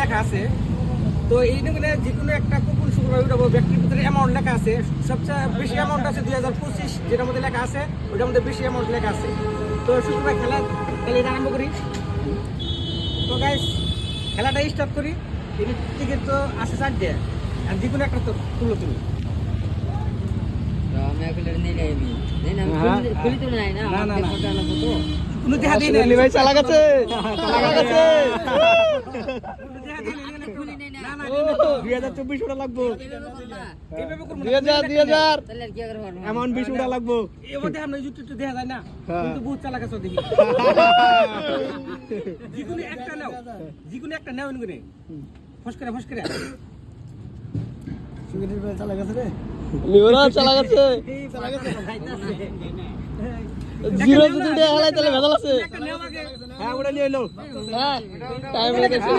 লেখা আছে। তো এইখানে যে কোনো একটা কুপন শুক্রবার উঠাবো, ব্যক্তির ভিতরে অ্যামাউন্ট লেখা আছে। সবচেয়ে বেশি অ্যামাউন্ট আছে 2025, যেটার মধ্যে লেখা আছে ওটার মধ্যে বেশি অ্যামাউন্ট লেখা আছে। তো শুক্রবার খেলা তাহলে এটা আরম্ভ করি। তো গাইস খেলাটা স্টার্ট করি। টিকিট তো আছে 4টে, আর যে কোনো একটা তো তুলো তুমি। আমি এখন নেই না খুলি তো নাই না না, না, না। ফটো আনবো তো কোনো দেখা দিই না আলী ভাই চালা গেছে কোনো দেখা দিই না, খুলি নাই না না না 2024 ওটা লাগবো এইভাবে করবো না। 2000 তাহলে আর কি করে হলো এমন 20 ওটা লাগবো এবার দেখা না ইউটিউব দেখা যায় না, হ্যাঁ। কিন্তু বহুত চালাক আছে দেখি। যেকোনো একটা নাও, যেকোনো একটা নাও এনগুনে ফস করে লিওরা চালা গেছে জিরো যদি উঠে হেলাই তাহলে ভেজাল আছে একটা নাও আগে। হ্যাঁ ওটা নিয়ে এলো হ্যাঁ টাইম লেগেছে